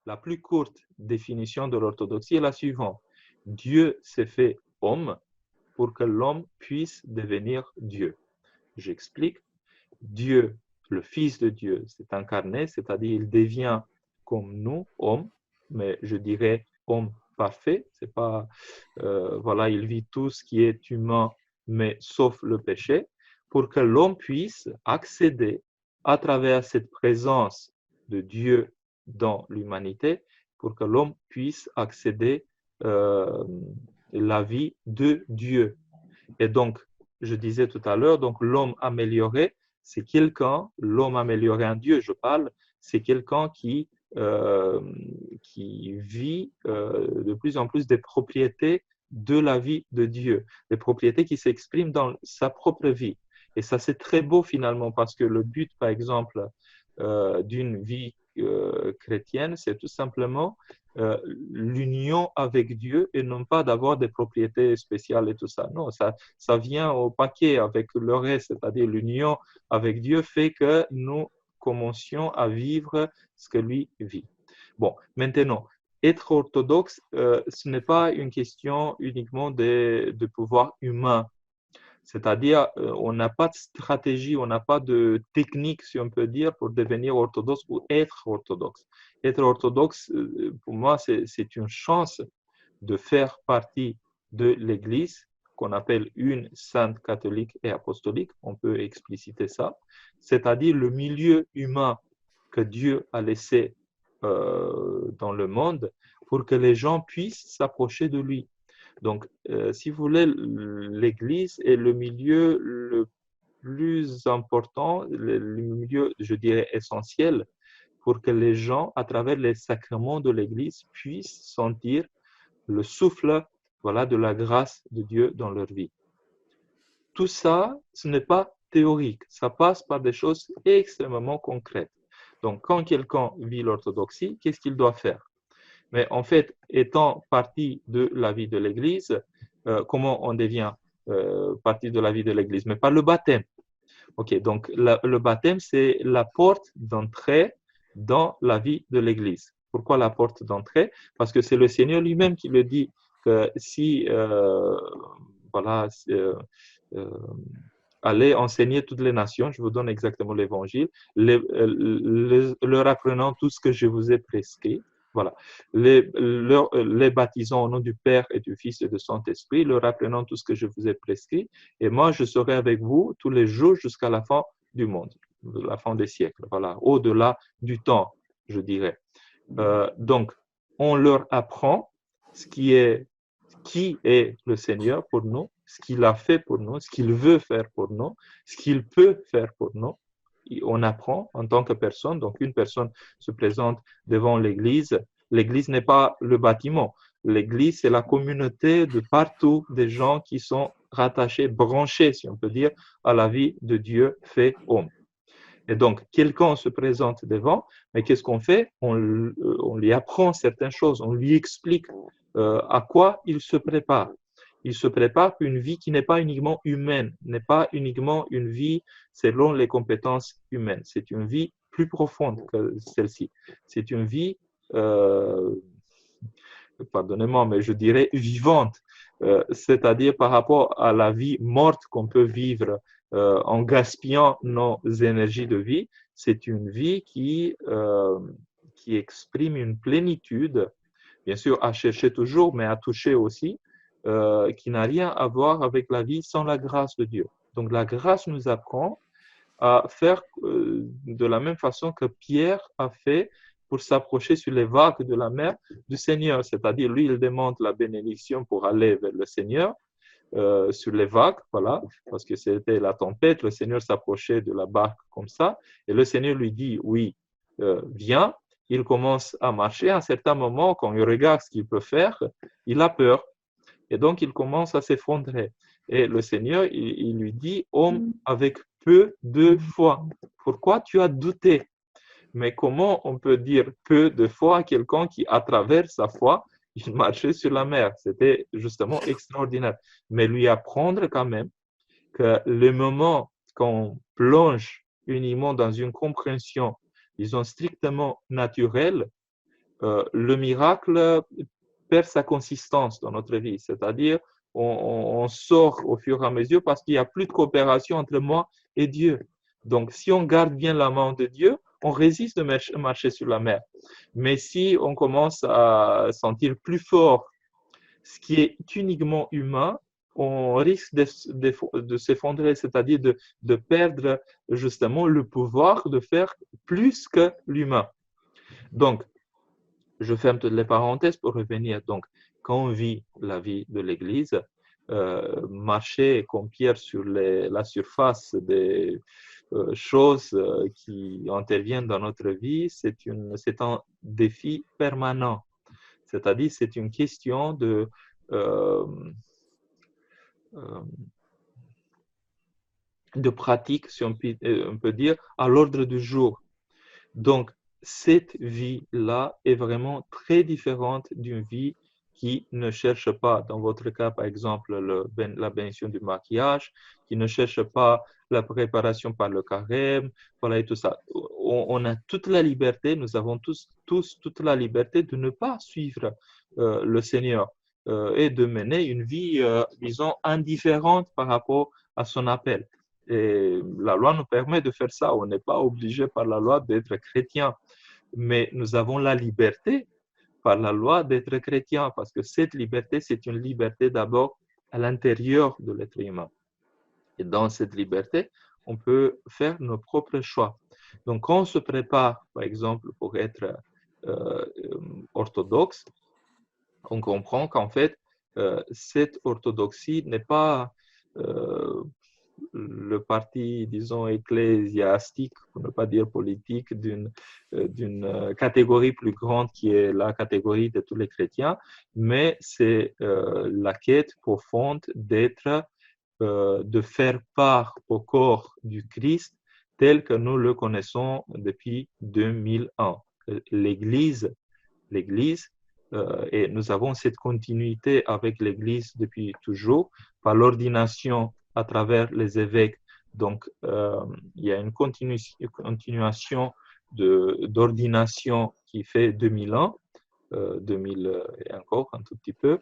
La plus courte définition de l'orthodoxie est la suivante. Dieu s'est fait homme pour que l'homme puisse devenir Dieu. J'explique. Dieu, le Fils de Dieu, s'est incarné, c'est-à-dire il devient comme nous, homme, mais je dirais homme parfait. C'est pas, voilà, il vit tout ce qui est humain, mais sauf le péché, pour que l'homme puisse accéder à travers cette présence de Dieu dans l'humanité, pour que l'homme puisse accéder la vie de Dieu. Et donc, je disais tout à l'heure, donc l'homme amélioré, c'est quelqu'un, l'homme amélioré en Dieu, je parle, c'est quelqu'un qui vit de plus en plus des propriétés de la vie de Dieu, des propriétés qui s'expriment dans sa propre vie. Et ça, c'est très beau finalement, parce que le but, par exemple, d'une vie chrétienne, c'est tout simplement l'union avec Dieu et non pas d'avoir des propriétés spéciales et tout ça. Non, ça vient au paquet avec le reste, c'est-à-dire l'union avec Dieu fait que nous commencions à vivre ce que lui vit. Bon, maintenant, être orthodoxe, ce n'est pas une question uniquement de pouvoir humain. C'est-à-dire, on n'a pas de stratégie, on n'a pas de technique, si on peut dire, pour devenir orthodoxe ou être orthodoxe. Être orthodoxe, pour moi, c'est une chance de faire partie de l'Église, qu'on appelle une sainte catholique et apostolique, on peut expliciter ça, c'est-à-dire le milieu humain que Dieu a laissé dans le monde pour que les gens puissent s'approcher de lui. Donc, si vous voulez, l'Église est le milieu le plus important, le milieu, je dirais, essentiel pour que les gens, à travers les sacrements de l'Église, puissent sentir le souffle, voilà, de la grâce de Dieu dans leur vie. Tout ça, ce n'est pas théorique, ça passe par des choses extrêmement concrètes. Donc, quand quelqu'un vit l'orthodoxie, qu'est-ce qu'il doit faire? Mais en fait, étant partie de la vie de l'Église, comment on devient partie de la vie de l'Église? Mais par le baptême. Ok, donc le baptême, c'est la porte d'entrée dans la vie de l'Église. Pourquoi la porte d'entrée? Parce que c'est le Seigneur lui-même qui le dit que si, voilà, allez enseigner toutes les nations, je vous donne exactement l'évangile, leur apprenant tout ce que je vous ai prescrit. Voilà. Les baptisant au nom du Père et du Fils et du Saint-Esprit, leur apprenant tout ce que je vous ai prescrit. Et moi, je serai avec vous tous les jours jusqu'à la fin du monde, la fin des siècles. Voilà. Au-delà du temps, je dirais. Donc, on leur apprend ce qui est le Seigneur pour nous, ce qu'il a fait pour nous, ce qu'il veut faire pour nous, ce qu'il peut faire pour nous. On apprend en tant que personne. Donc, une personne se présente devant l'Église. L'Église n'est pas le bâtiment. L'Église, c'est la communauté de partout des gens qui sont rattachés, branchés, si on peut dire, à la vie de Dieu fait homme. Et donc, quelqu'un se présente devant, mais qu'est-ce qu'on fait? On lui apprend certaines choses, on lui explique à quoi il se prépare. Il se prépare pour une vie qui n'est pas uniquement humaine, n'est pas uniquement une vie selon les compétences humaines. C'est une vie plus profonde que celle-ci. C'est une vie, pardonnez-moi, mais je dirais vivante, c'est-à-dire par rapport à la vie morte qu'on peut vivre en gaspillant nos énergies de vie, c'est une vie qui exprime une plénitude, bien sûr à chercher toujours, mais à toucher aussi, qui n'a rien à voir avec la vie sans la grâce de Dieu. Donc la grâce nous apprend à faire de la même façon que Pierre a fait pour s'approcher sur les vagues de la mer du Seigneur. C'est-à-dire, lui, il demande la bénédiction pour aller vers le Seigneur sur les vagues, voilà, parce que c'était la tempête. Le Seigneur s'approchait de la barque comme ça, et le Seigneur lui dit, oui, viens. Il commence à marcher. À un certain moment, quand il regarde ce qu'il peut faire, il a peur. Et donc, il commence à s'effondrer. Et le Seigneur, il lui dit, homme avec peu de foi, pourquoi tu as douté? Mais comment on peut dire peu de foi à quelqu'un qui, à travers sa foi, il marchait sur la mer? C'était justement extraordinaire. Mais lui apprendre quand même que le moment qu'on plonge uniquement dans une compréhension, disons, strictement naturelle, le miracle perd sa consistance dans notre vie, c'est-à-dire on sort au fur et à mesure parce qu'il n'y a plus de coopération entre moi et Dieu. Donc, si on garde bien la main de Dieu, on résiste de marcher sur la mer. Mais si on commence à sentir plus fort ce qui est uniquement humain, on risque de s'effondrer, c'est-à-dire de perdre justement le pouvoir de faire plus que l'humain. Donc, je ferme toutes les parenthèses pour revenir. Donc, quand on vit la vie de l'Église, marcher comme Pierre sur la surface des choses qui interviennent dans notre vie, c'est un défi permanent. C'est-à-dire, c'est une question euh, euh, de pratique, si on peut dire, à l'ordre du jour. Donc, cette vie-là est vraiment très différente d'une vie qui ne cherche pas, dans votre cas, par exemple, la bénédiction du maquillage, qui ne cherche pas la préparation par le carême, voilà, et tout ça. On a toute la liberté, nous avons tous toute la liberté de ne pas suivre le Seigneur et de mener une vie, disons, indifférente par rapport à son appel. Et la loi nous permet de faire ça. On n'est pas obligé par la loi d'être chrétien, mais nous avons la liberté par la loi d'être chrétien, parce que cette liberté, c'est une liberté d'abord à l'intérieur de l'être humain. Et dans cette liberté, on peut faire nos propres choix. Donc, quand on se prépare, par exemple, pour être orthodoxe, on comprend qu'en fait, cette orthodoxie n'est pas le parti, disons, ecclésiastique, pour ne pas dire politique, d'une catégorie plus grande qui est la catégorie de tous les chrétiens, mais c'est la quête profonde de faire part au corps du Christ tel que nous le connaissons depuis 2000 ans. L'Église, et nous avons cette continuité avec l'Église depuis toujours par l'ordination à travers les évêques. Donc, il y a une continuation d'ordination qui fait 2000 ans, 2000 et encore un tout petit peu,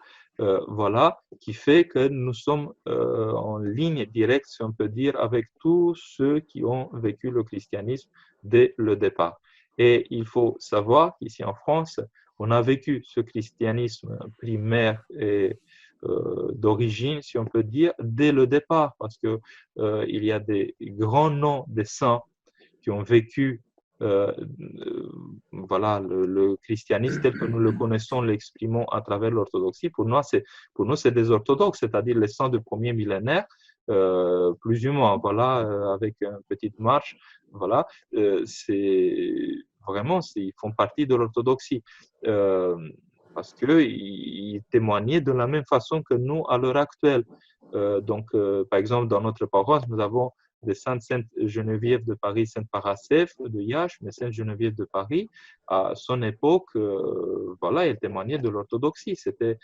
voilà, qui fait que nous sommes en ligne directe, si on peut dire, avec tous ceux qui ont vécu le christianisme dès le départ. Et il faut savoir qu'ici en France, on a vécu ce christianisme primaire et d'origine, si on peut dire, dès le départ, parce que il y a des grands noms des saints qui ont vécu voilà, le christianisme tel que nous le connaissons, l'exprimons à travers l'orthodoxie. Pour nous, c'est des orthodoxes, c'est-à-dire les saints du premier millénaire, plus ou moins, voilà, avec une petite marche, voilà, c'est vraiment, ils font partie de l'orthodoxie. Parce qu'ils témoignaient de la même façon que nous à l'heure actuelle. Donc, par exemple, dans notre paroisse, nous avons de Sainte Geneviève de Paris, Sainte Paracef de Yache, mais Sainte Geneviève de Paris, à son époque, voilà, elle témoignait de l'orthodoxie. C'était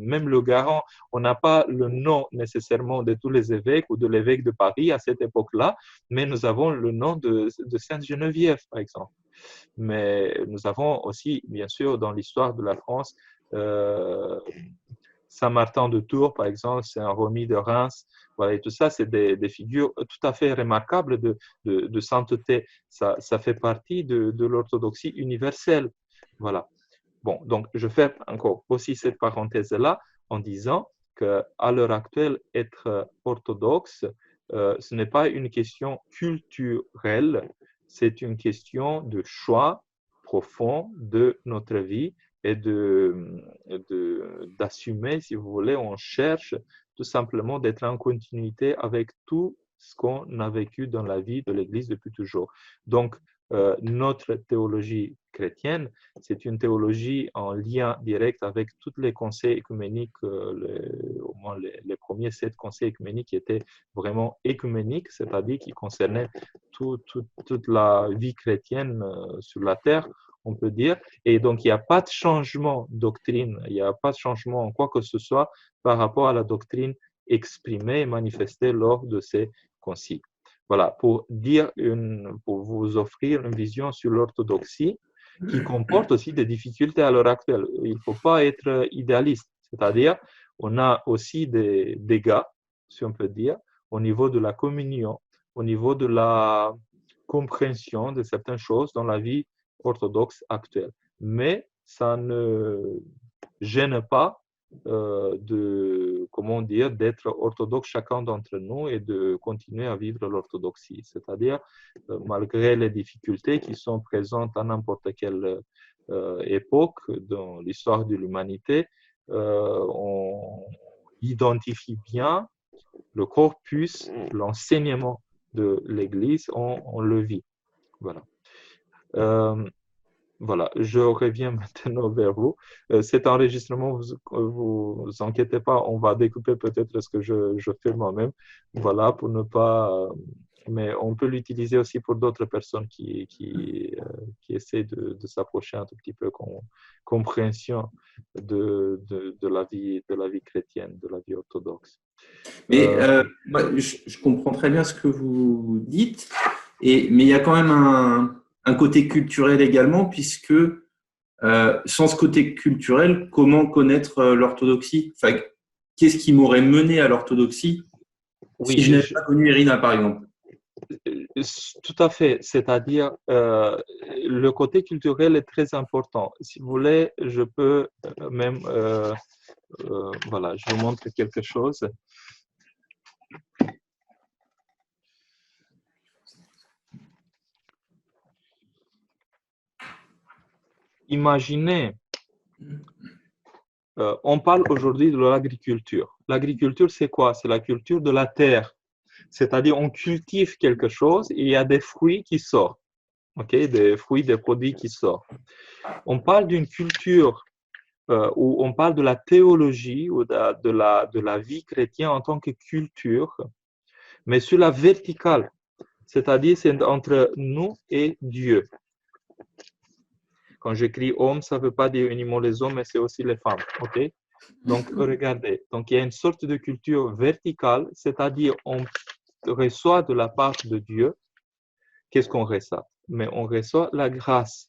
même le garant. On n'a pas le nom nécessairement de tous les évêques ou de l'évêque de Paris à cette époque-là, mais nous avons le nom de Sainte Geneviève, par exemple. Mais nous avons aussi, bien sûr, dans l'histoire de la France, Saint-Martin de Tours, par exemple, Saint-Romy de Reims, voilà, et tout ça, c'est des figures tout à fait remarquables de sainteté. Ça fait partie de l'orthodoxie universelle. Voilà. Bon, donc je fais encore aussi cette parenthèse-là en disant qu'à l'heure actuelle, être orthodoxe, ce n'est pas une question culturelle, c'est une question de choix profond de notre vie et d'assumer, si vous voulez, on cherche tout simplement d'être en continuité avec tout ce qu'on a vécu dans la vie de l'Église depuis toujours. Donc, notre théologie chrétienne, c'est une théologie en lien direct avec tous les conseils écuméniques, au moins les premiers 7 conseils écuméniques qui étaient vraiment écuméniques, c'est-à-dire qui concernaient toute la vie chrétienne sur la terre, on peut dire. Et donc, il n'y a pas de changement de doctrine, il n'y a pas de changement en quoi que ce soit par rapport à la doctrine exprimée et manifestée lors de ces conciles. Voilà, pour vous offrir une vision sur l'orthodoxie. qui comporte aussi des difficultés à l'heure actuelle. Il ne faut pas être idéaliste, c'est-à-dire on a aussi des dégâts, si on peut dire, au niveau de la communion, au niveau de la compréhension de certaines choses dans la vie orthodoxe actuelle. Mais ça ne gêne pas comment dire, d'être orthodoxe chacun d'entre nous et de continuer à vivre l'orthodoxie. C'est-à-dire, malgré les difficultés qui sont présentes à n'importe quelle époque dans l'histoire de l'humanité, on identifie bien le corpus, l'enseignement de l'Église, on le vit. Voilà. Voilà, je reviens maintenant vers vous. Cet enregistrement, vous inquiétez pas, on va découper peut-être ce que je fais moi-même. Voilà, pour ne pas. Mais on peut l'utiliser aussi pour d'autres personnes qui essaient de s'approcher un tout petit peu compréhension de la vie chrétienne, de la vie orthodoxe. Mais moi, je comprends très bien ce que vous dites, mais il y a quand même un côté culturel également, puisque sans ce côté culturel, comment connaître l'orthodoxie? Enfin, qu'est-ce qui m'aurait mené à l'orthodoxie si je Oui, n'avais pas connu Irina, par exemple? tout à fait. C'est-à-dire, le côté culturel est très important. Si vous voulez, je peux même, voilà, je vous montre quelque chose. Imaginez, on parle aujourd'hui de l'agriculture. L'agriculture, c'est quoi? C'est la culture de la terre. C'est-à-dire, on cultive quelque chose et il y a des fruits qui sortent. OK? Des fruits, des produits qui sortent. On parle d'une culture où on parle de la théologie ou de la vie chrétienne en tant que culture, mais sur la verticale, c'est-à-dire c'est entre nous et Dieu. Quand j'écris homme, ça ne veut pas dire uniquement les hommes, mais c'est aussi les femmes. OK? Donc, regardez. Donc, il y a une sorte de culture verticale, c'est-à-dire on reçoit de la part de Dieu. Qu'est-ce qu'on reçoit? Mais on reçoit la grâce.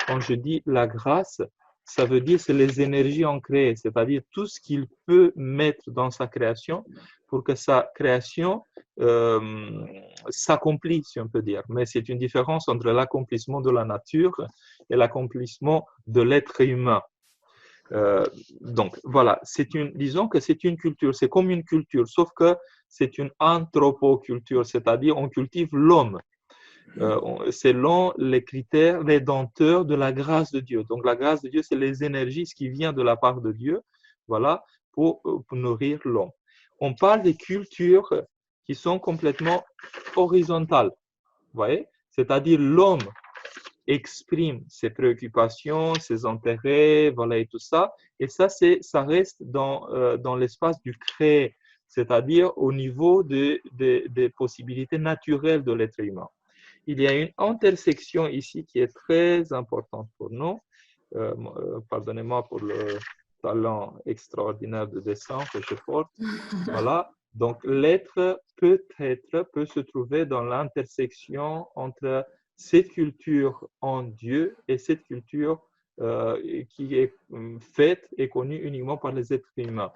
Quand je dis la grâce, ça veut dire c'est les énergies ancrées, c'est-à-dire tout ce qu'il peut mettre dans sa création pour que sa création s'accomplisse, si on peut dire. Mais c'est une différence entre l'accomplissement de la nature et l'accomplissement de l'être humain. Donc voilà, disons que c'est une culture, c'est comme une culture, sauf que c'est une anthropoculture, c'est-à-dire on cultive l'homme. Selon les critères rédempteurs de la grâce de Dieu. Donc, la grâce de Dieu, c'est les énergies, ce qui vient de la part de Dieu, voilà, pour nourrir l'homme. On parle des cultures qui sont complètement horizontales, vous voyez? C'est-à-dire l'homme exprime ses préoccupations, ses intérêts, voilà, et tout ça. Et ça reste dans l'espace du créé, c'est-à-dire au niveau des possibilités naturelles de l'être humain. Il y a une intersection ici qui est très importante pour nous. Pardonnez-moi pour le talent extraordinaire de dessin que je porte. Voilà. Donc, l'être peut se trouver dans l'intersection entre cette culture en Dieu et cette culture qui est faite et connue uniquement par les êtres humains.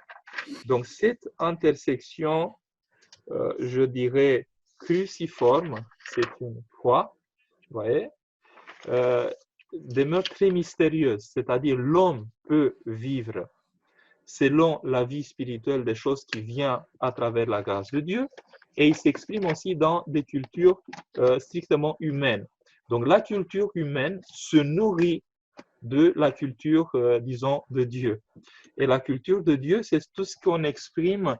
Donc, cette intersection, je dirais, cruciforme, c'est une croix, vous voyez, demeure très mystérieuse, c'est-à-dire l'homme peut vivre selon la vie spirituelle des choses qui viennent à travers la grâce de Dieu, et il s'exprime aussi dans des cultures strictement humaines. Donc la culture humaine se nourrit de la culture, disons, de Dieu. Et la culture de Dieu, c'est tout ce qu'on exprime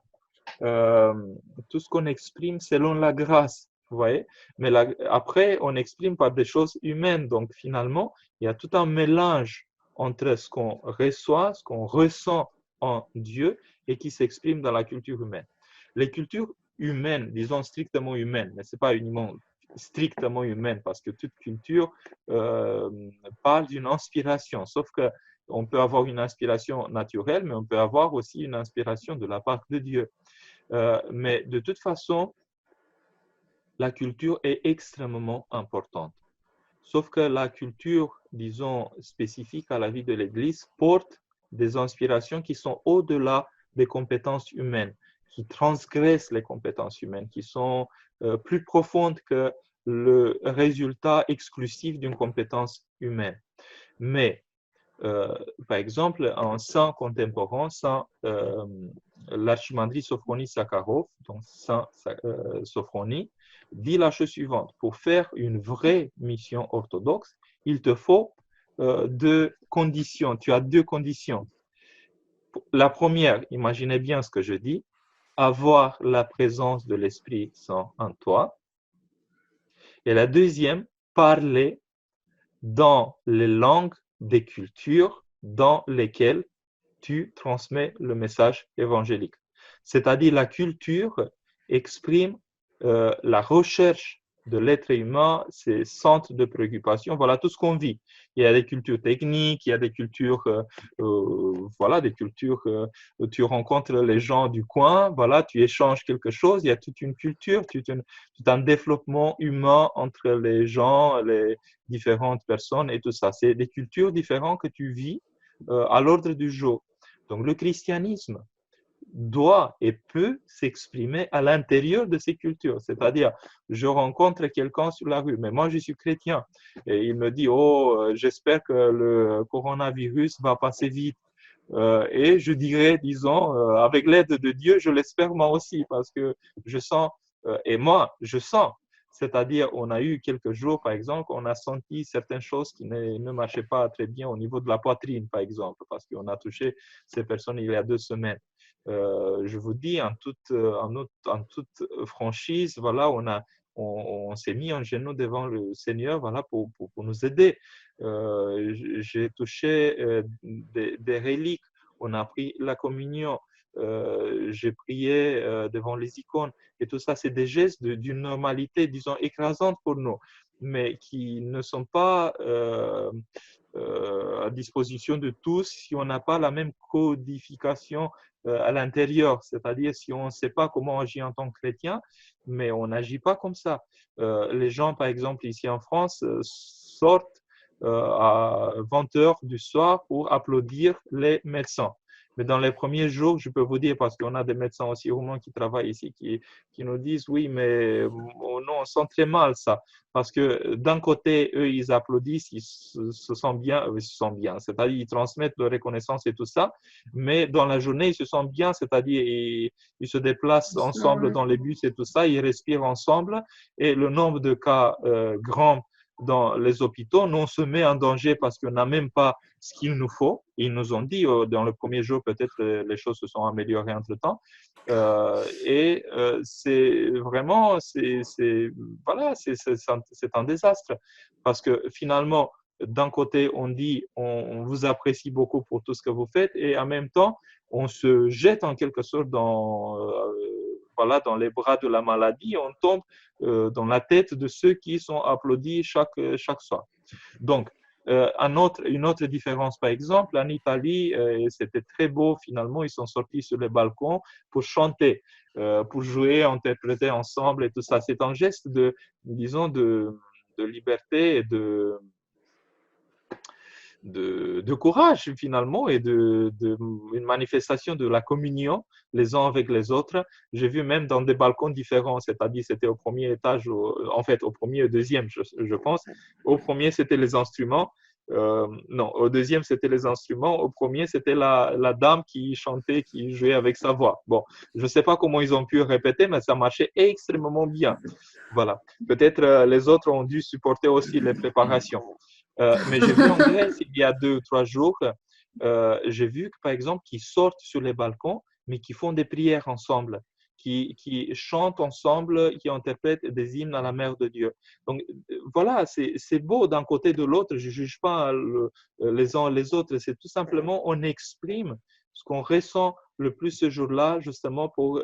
selon la grâce, vous voyez. Mais après, on exprime par des choses humaines. Donc, finalement, il y a tout un mélange entre ce qu'on reçoit, ce qu'on ressent en Dieu et qui s'exprime dans la culture humaine. Les cultures humaines, disons strictement humaines, mais ce n'est pas uniquement strictement humaine parce que toute culture parle d'une inspiration, sauf que on peut avoir une inspiration naturelle, mais on peut avoir aussi une inspiration de la part de Dieu. Mais de toute façon, la culture est extrêmement importante. sauf que la culture, disons, spécifique à la vie de l'Église porte des inspirations qui sont au-delà des compétences humaines, qui transgressent les compétences humaines, qui sont plus profondes que le résultat exclusif d'une compétence humaine. Mais, par exemple, un saint contemporain, saint l'archimandrite Sophronie Sakharov, donc saint Sophronie, dit la chose suivante: pour faire une vraie mission orthodoxe, il te faut deux conditions. Tu as deux conditions. La première, imaginez bien ce que je dis, avoir la présence de l'Esprit Saint en toi. Et la deuxième, parler dans les langues des cultures dans lesquelles tu transmets le message évangélique. C'est-à-dire la culture exprime la recherche de l'être humain, ses centres de préoccupation, voilà tout ce qu'on vit. Il y a des cultures techniques, il y a des cultures, voilà, des cultures, tu rencontres les gens du coin, voilà, tu échanges quelque chose, il y a toute une culture, tout un développement humain entre les gens, les différentes personnes et tout ça. C'est des cultures différentes que tu vis à l'ordre du jour. Donc le christianisme doit et peut s'exprimer à l'intérieur de ces cultures. C'est-à-dire, je rencontre quelqu'un sur la rue, mais moi je suis chrétien, et il me dit, oh, j'espère que le coronavirus va passer vite. Et je dirais, disons, avec l'aide de Dieu, je l'espère moi aussi, parce que je sens, et moi, je sens. C'est-à-dire, on a eu quelques jours, par exemple, on a senti certaines choses qui ne marchaient pas très bien au niveau de la poitrine, par exemple, parce qu'on a touché ces personnes il y a 2 semaines. Je vous dis en toute franchise, voilà, on s'est mis en genoux devant le Seigneur, voilà, pour nous aider. J'ai touché des reliques, on a pris la communion, j'ai prié devant les icônes, et tout ça, c'est des gestes d'une normalité, disons, écrasante pour nous, mais qui ne sont pas à disposition de tous si on n'a pas la même codification à l'intérieur, c'est-à-dire si on ne sait pas comment agir en tant que chrétien, mais on n'agit pas comme ça. Les gens, par exemple, ici en France, sortent à 20 heures du soir pour applaudir les médecins. Mais dans les premiers jours, je peux vous dire, parce qu'on a des médecins aussi roumains qui travaillent ici, qui nous disent, oui, mais non, on sent très mal ça. Parce que d'un côté, eux, ils applaudissent, ils se sentent bien, c'est-à-dire ils transmettent leur reconnaissance et tout ça, mais dans la journée, ils se sentent bien, c'est-à-dire ils se déplacent ensemble dans les bus et tout ça, ils respirent ensemble, et le nombre de cas grands dans les hôpitaux, nous on se met en danger parce qu'on n'a même pas ce qu'il nous faut. Ils nous ont dit dans le premier jour, peut-être les choses se sont améliorées entre-temps. C'est vraiment, voilà, c'est un désastre parce que finalement, d'un côté, on dit on vous apprécie beaucoup pour tout ce que vous faites et en même temps, on se jette en quelque sorte voilà, dans les bras de la maladie, on tombe dans la tête de ceux qui sont applaudis chaque soir. Donc, une autre différence, par exemple, en Italie, c'était très beau finalement, ils sont sortis sur les balcons pour chanter, pour jouer, interpréter ensemble et tout ça. C'est un geste disons, de liberté et de courage finalement et une manifestation de la communion les uns avec les autres. J'ai vu même dans des balcons différents, c'est-à-dire c'était au premier étage, en fait au premier et deuxième je pense. Au premier c'était les instruments, non, au deuxième c'était les instruments, au premier c'était la dame qui chantait, qui jouait avec sa voix. Bon, je ne sais pas comment ils ont pu répéter, mais ça marchait extrêmement bien. Voilà. Peut-être les autres ont dû supporter aussi les préparations. Mais j'ai vu en Grèce, il y a 2 ou 3 jours, j'ai vu que, par exemple, qu'ils sortent sur les balcons, mais qui font des prières ensemble, qui chantent ensemble, qui interprètent des hymnes à la Mère de Dieu. Donc, voilà, c'est beau d'un côté de l'autre. Je ne juge pas les uns les autres. C'est tout simplement, on exprime ce qu'on ressent le plus ce jour-là, justement pour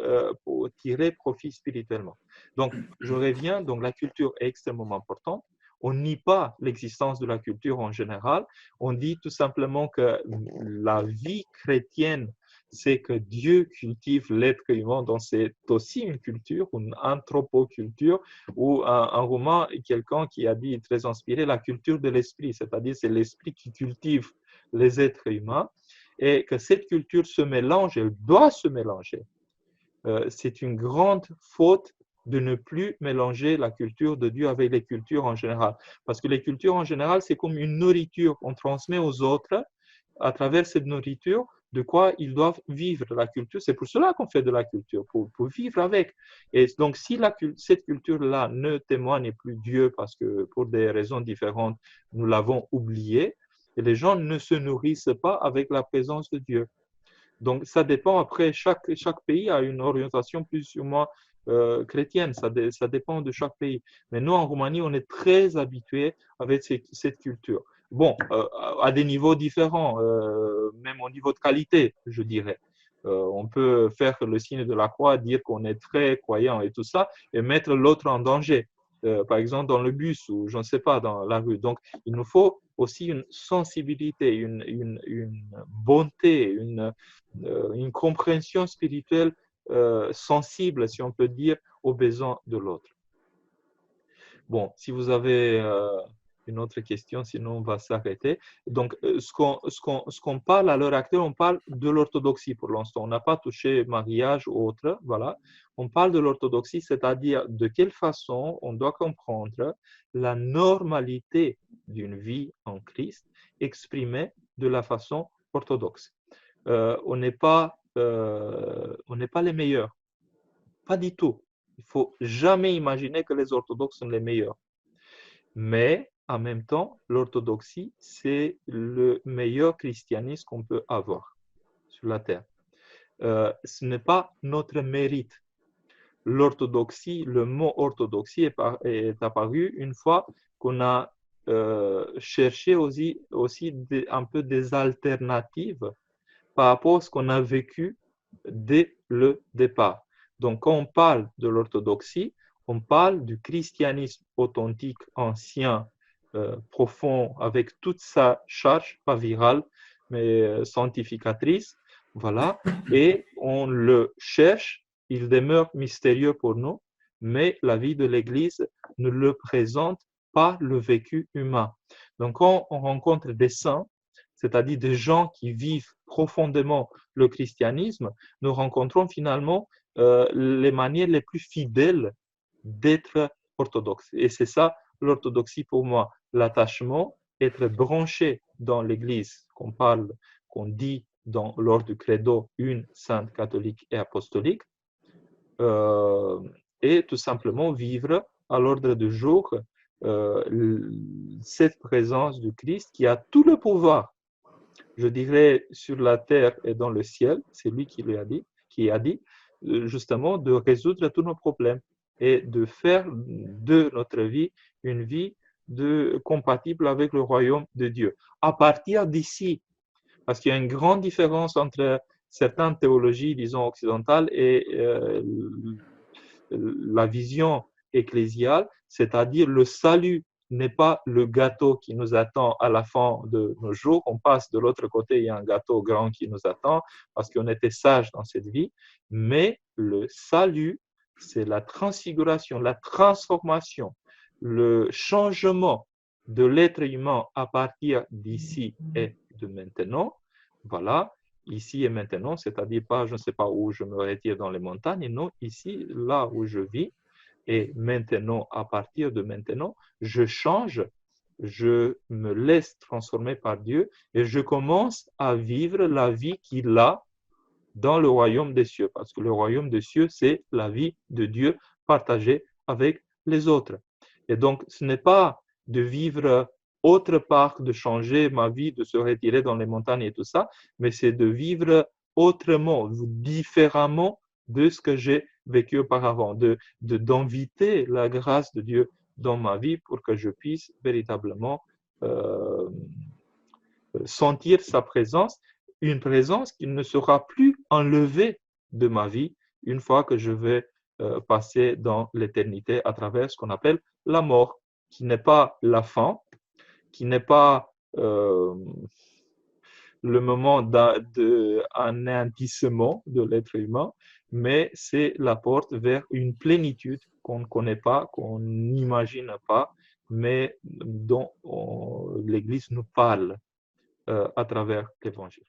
tirer profit spirituellement. Donc, je reviens. Donc, la culture est extrêmement importante. On nie pas l'existence de la culture en général. On dit tout simplement que la vie chrétienne c'est que Dieu cultive l'être humain, donc c'est aussi une culture, une anthropoculture, ou un roman, quelqu'un qui a dit, très inspiré, la culture de l'esprit, c'est-à-dire c'est l'esprit qui cultive les êtres humains, et que cette culture se mélange, elle doit se mélanger. C'est une grande faute de ne plus mélanger la culture de Dieu avec les cultures en général. Parce que les cultures en général, c'est comme une nourriture qu'on transmet aux autres à travers cette nourriture de quoi ils doivent vivre la culture. C'est pour cela qu'on fait de la culture, pour vivre avec. Et donc, si cette culture-là ne témoigne plus Dieu parce que pour des raisons différentes, nous l'avons oublié, et les gens ne se nourrissent pas avec la présence de Dieu. Donc, ça dépend. Après, chaque pays a une orientation plus ou moins chrétienne. Ça dépend de chaque pays. Mais nous, en Roumanie, on est très habitués avec cette culture. Bon, à des niveaux différents, même au niveau de qualité, je dirais. On peut faire le signe de la croix, dire qu'on est très croyant et tout ça, et mettre l'autre en danger. Par exemple, dans le bus ou je ne sais pas, dans la rue. Donc, il nous faut aussi une sensibilité, une bonté, une compréhension spirituelle sensible, si on peut dire, aux besoins de l'autre. Bon, si vous avez une autre question, sinon on va s'arrêter. Donc, ce qu'on parle à l'heure actuelle, on parle de l'orthodoxie pour l'instant. On n'a pas touché mariage ou autre, voilà. On parle de l'orthodoxie, c'est-à-dire de quelle façon on doit comprendre la normalité d'une vie en Christ exprimée de la façon orthodoxe. On n'est pas les meilleurs, pas du tout. Il ne faut jamais imaginer que les orthodoxes sont les meilleurs. Mais en même temps, l'orthodoxie, c'est le meilleur christianisme qu'on peut avoir sur la terre. Ce n'est pas notre mérite. L'orthodoxie, le mot orthodoxie est apparu une fois qu'on a cherché aussi un peu des alternatives par rapport à ce qu'on a vécu dès le départ. Donc, quand on parle de l'orthodoxie, on parle du christianisme authentique, ancien, profond, avec toute sa charge, pas virale, mais sanctificatrice. Voilà. Et on le cherche, il demeure mystérieux pour nous, mais la vie de l'Église ne le présente pas le vécu humain. Donc, quand on rencontre des saints, c'est-à-dire des gens qui vivent profondément le christianisme, nous rencontrons finalement les manières les plus fidèles d'être orthodoxe. Et c'est ça l'orthodoxie pour moi, l'attachement, être branché dans l'Église qu'on dit lors du credo, une sainte catholique et apostolique, et tout simplement vivre à l'ordre du jour cette présence du Christ qui a tout le pouvoir, je dirais, sur la terre et dans le ciel. C'est lui qui a dit justement de résoudre tous nos problèmes et de faire de notre vie une vie compatible avec le royaume de Dieu. À partir d'ici, parce qu'il y a une grande différence entre certaines théologies, disons, occidentales et la vision ecclésiale, c'est-à-dire le salut n'est pas le gâteau qui nous attend à la fin de nos jours. On passe de l'autre côté, il y a un gâteau grand qui nous attend parce qu'on était sage dans cette vie. Mais le salut, c'est la transfiguration, la transformation, le changement de l'être humain à partir d'ici et de maintenant. Voilà, ici et maintenant, c'est-à-dire pas, je ne sais pas où je me retire dans les montagnes, non, ici, là où je vis, et maintenant, à partir de maintenant, je change, je me laisse transformer par Dieu et je commence à vivre la vie qu'il a dans le royaume des cieux, parce que le royaume des cieux, c'est la vie de Dieu partagée avec les autres. Et donc, ce n'est pas de vivre autre part, de changer ma vie, de se retirer dans les montagnes et tout ça, mais c'est de vivre autrement, différemment de ce que j'ai vécu auparavant, d'inviter la grâce de Dieu dans ma vie pour que je puisse véritablement sentir sa présence, une présence qui ne sera plus enlevée de ma vie une fois que je vais passer dans l'éternité à travers ce qu'on appelle la mort, qui n'est pas la fin, qui n'est pas le moment d'anéantissement de l'être humain, mais c'est la porte vers une plénitude qu'on ne connaît pas, qu'on n'imagine pas, mais dont l'Église nous parle à travers l'Évangile.